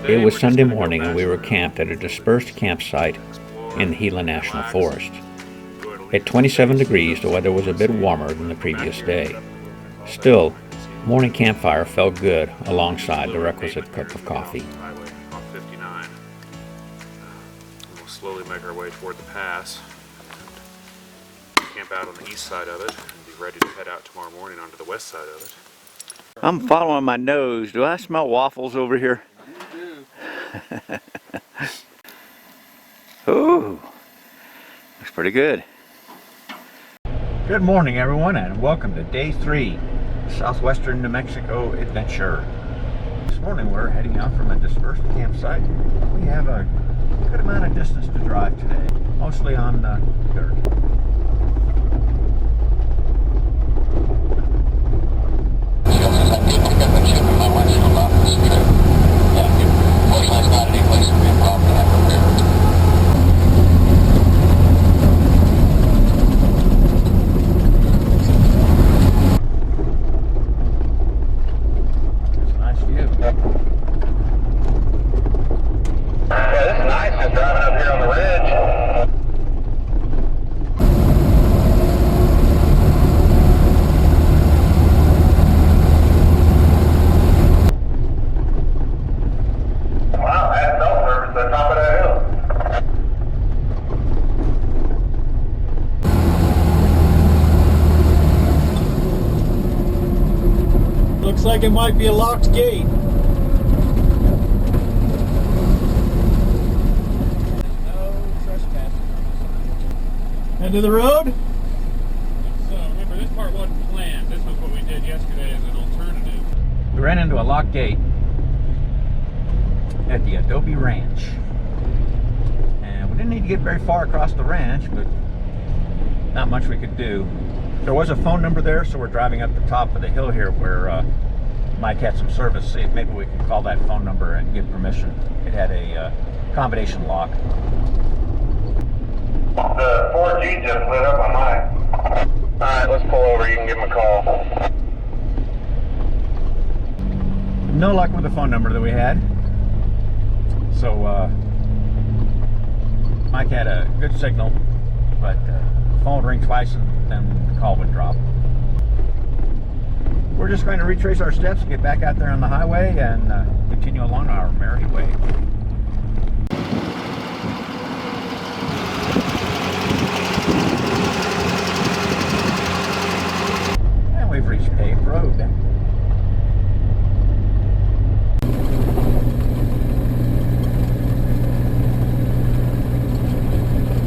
It was Sunday morning and we were camped at a dispersed campsite in the Gila National Forest. At 27 degrees, the weather was a bit warmer than the previous day. Still, morning campfire felt good alongside the requisite cup of coffee. We'll slowly make our way toward the pass, camp out on the east side of it, and be ready to head out tomorrow morning onto the west side of it. I'm following my nose. Do I smell waffles over here? You do. Ooh, looks pretty good. Good morning, everyone, and welcome to day 3 southwestern New Mexico adventure. This morning we're heading out from a dispersed campsite. We have a good amount of distance to drive today, mostly on dirt. Looks like it might be a locked gate. No trespassing. End of the road? So remember, this part wasn't planned. This was what we did yesterday as an alternative. We ran into a locked gate at the Adobe Ranch. And we didn't need to get very far across the ranch, but not much we could do. There was a phone number there, so we're driving up the top of the hill here where Mike had some service. See if maybe we can call that phone number and get permission. It had a combination lock. The 4G just lit up on mine. Alright, let's pull over. You can give him a call. No luck with the phone number that we had. So Mike had a good signal, but the phone would ring twice and then the call would drop. We're just going to retrace our steps, get back out there on the highway, and continue along our merry way. And we've reached paved road.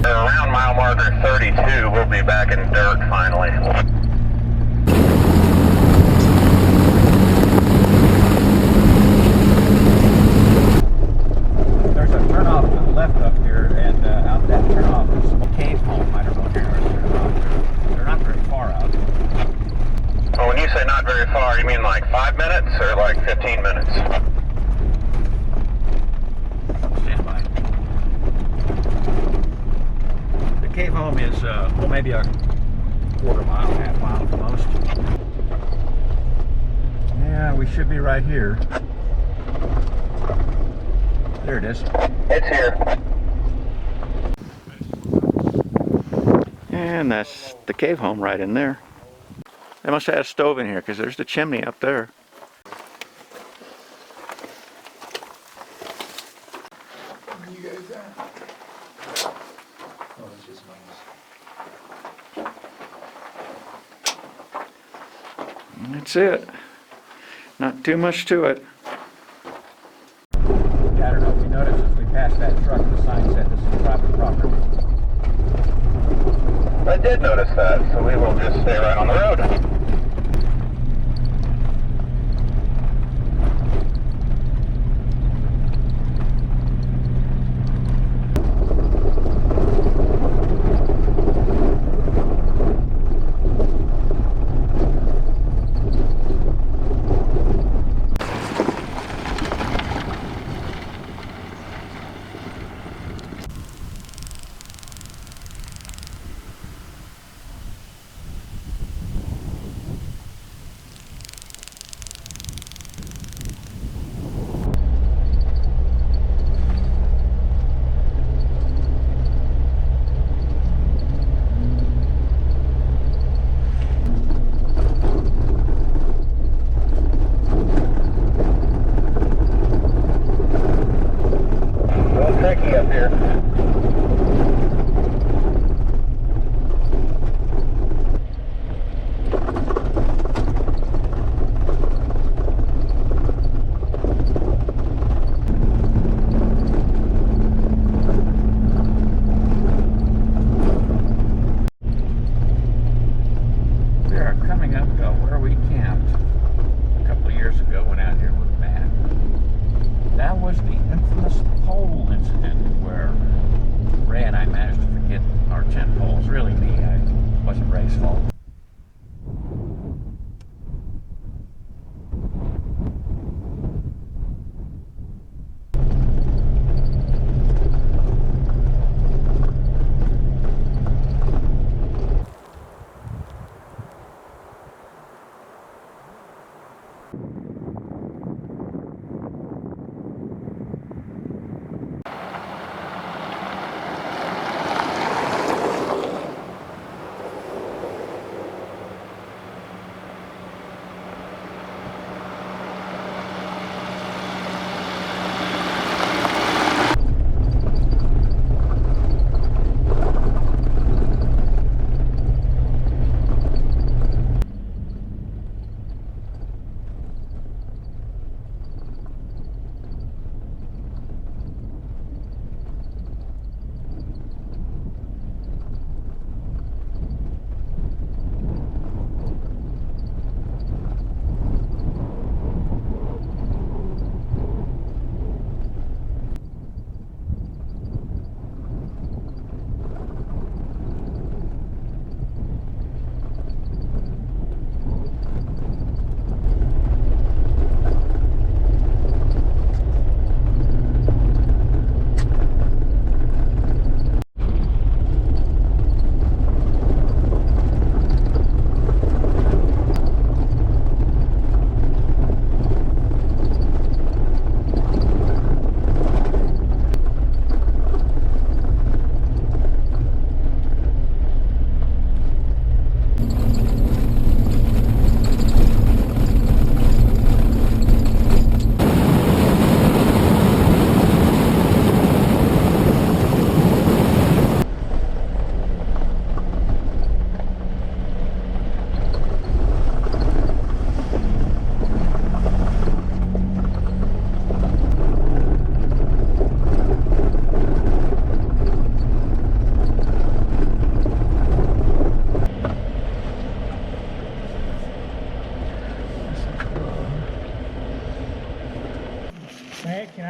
Around mile marker 32, we'll be back in dirt finally. There's a turnoff to the left up here, and out that turnoff is a cave home. I don't know if you're interested or not. They're not very far out. Well, when you say not very far, you mean like 5 minutes or like 15 minutes? Stand by. The cave home is, well, maybe a quarter mile, half mile at the most. Yeah, we should be right here. There it is. It's here. And that's the cave home right in there. They must have had a stove in here because there's the chimney up there. Where are you guys at? Oh, it's just mine. That's it. Not too much to it. I don't know if you noticed as we passed that truck, the sign said this is private property. I did notice that, so we will just stay right on the road.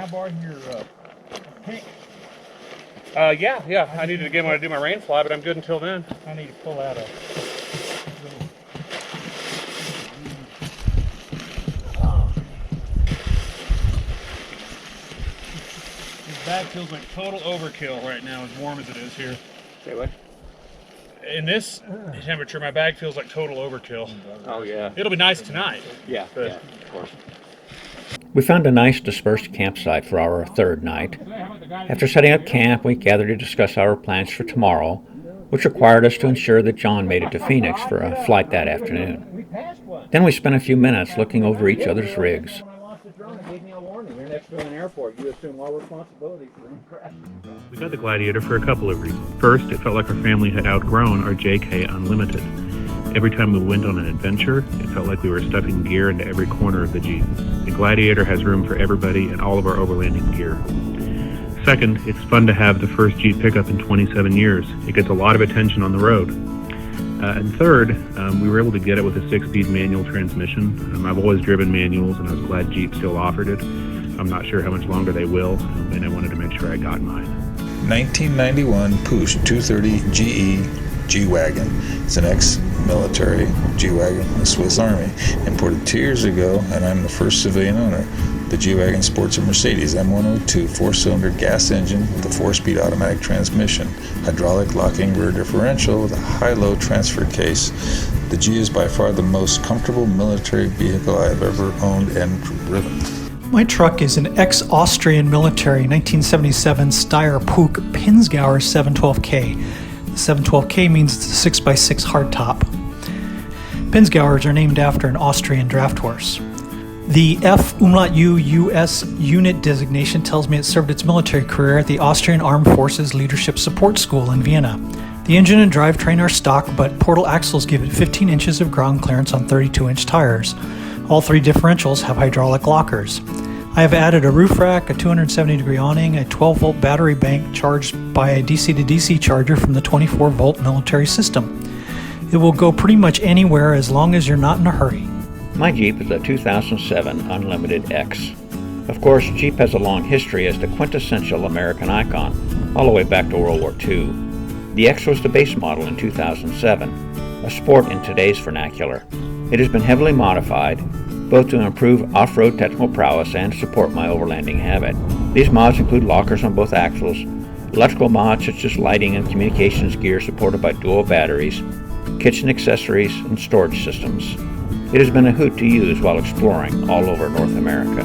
I borrow your pick? Yeah. I needed to get when I do my rain fly, but I'm good until then. I need to pull out a little... This bag feels like total overkill right now, as warm as it is here. Say what? In this temperature, my bag feels like total overkill. Oh, yeah. It'll be nice tonight. Yeah, But- yeah, of course. We found a nice dispersed campsite for our third night. After setting up camp, we gathered to discuss our plans for tomorrow, which required us to ensure that John made it to Phoenix for a flight that afternoon. Then we spent a few minutes looking over each other's rigs. We got the Gladiator for a couple of reasons. First, it felt like our family had outgrown our JK Unlimited. Every time we went on an adventure, it felt like we were stuffing gear into every corner of the Jeep. The Gladiator has room for everybody and all of our overlanding gear. Second, it's fun to have the first Jeep pickup in 27 years. It gets a lot of attention on the road. And third, we were able to get it with a 6-speed manual transmission. I've always driven manuals, and I was glad Jeep still offered it. I'm not sure how much longer they will, and I wanted to make sure I got mine. 1991 Push 230 GE G-Wagen. It's an ex-military G-Wagen, the Swiss Army. Imported 2 years ago, and I'm the first civilian owner. The G-Wagen sports a Mercedes M102 4-cylinder gas engine with a 4-speed automatic transmission, hydraulic locking rear differential with a high-low transfer case. The G is by far the most comfortable military vehicle I have ever owned and driven. My truck is an ex-Austrian military 1977 Steyr Puch Pinzgauer 712K. The 712K means it's a 6x6 hardtop. Pinzgauers are named after an Austrian draft horse. The F-U US unit designation tells me it served its military career at the Austrian Armed Forces Leadership Support School in Vienna. The engine and drivetrain are stock, but portal axles give it 15 inches of ground clearance on 32-inch tires. All 3 differentials have hydraulic lockers. I have added a roof rack, a 270-degree awning, a 12-volt battery bank charged by a DC-to-DC charger from the 24-volt military system. It will go pretty much anywhere as long as you're not in a hurry. My Jeep is a 2007 Unlimited X. Of course, Jeep has a long history as the quintessential American icon, all the way back to World War II. The X was the base model in 2007, a sport in today's vernacular. It has been heavily modified, both to improve off-road technical prowess and support my overlanding habit. These mods include lockers on both axles, electrical mods such as lighting and communications gear supported by dual batteries, kitchen accessories, and storage systems. It has been a hoot to use while exploring all over North America.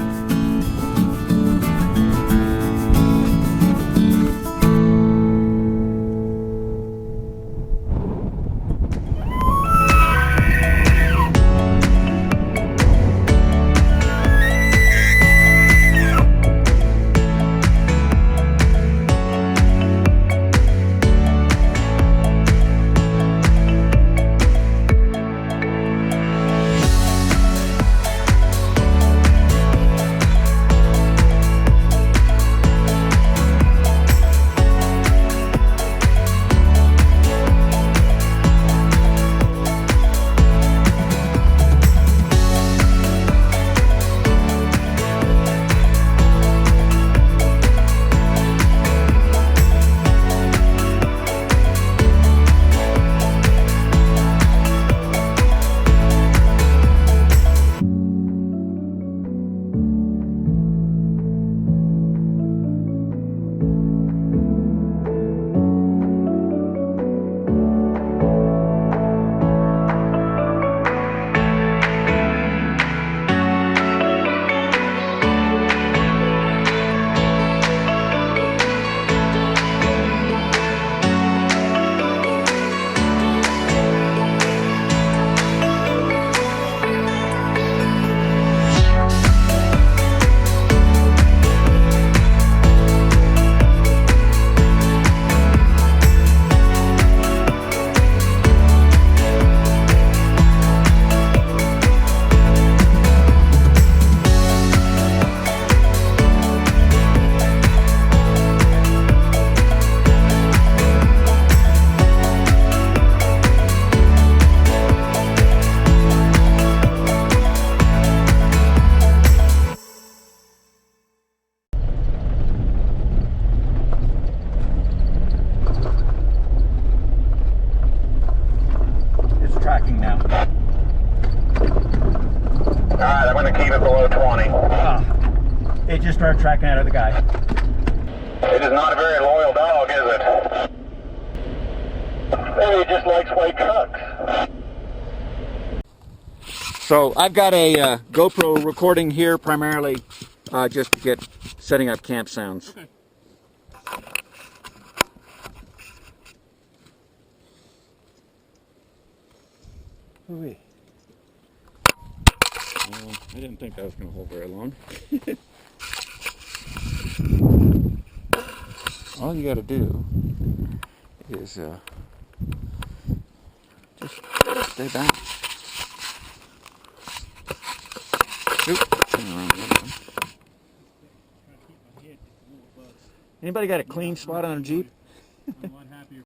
start tracking that other guy. It is not a very loyal dog, is it? Maybe he just likes white trucks. So I've got a GoPro recording here primarily just to get setting up camp sounds. Okay. Well, I didn't think that was going to hold very long. All you got to do is just stay back. Anybody got a clean spot on a Jeep?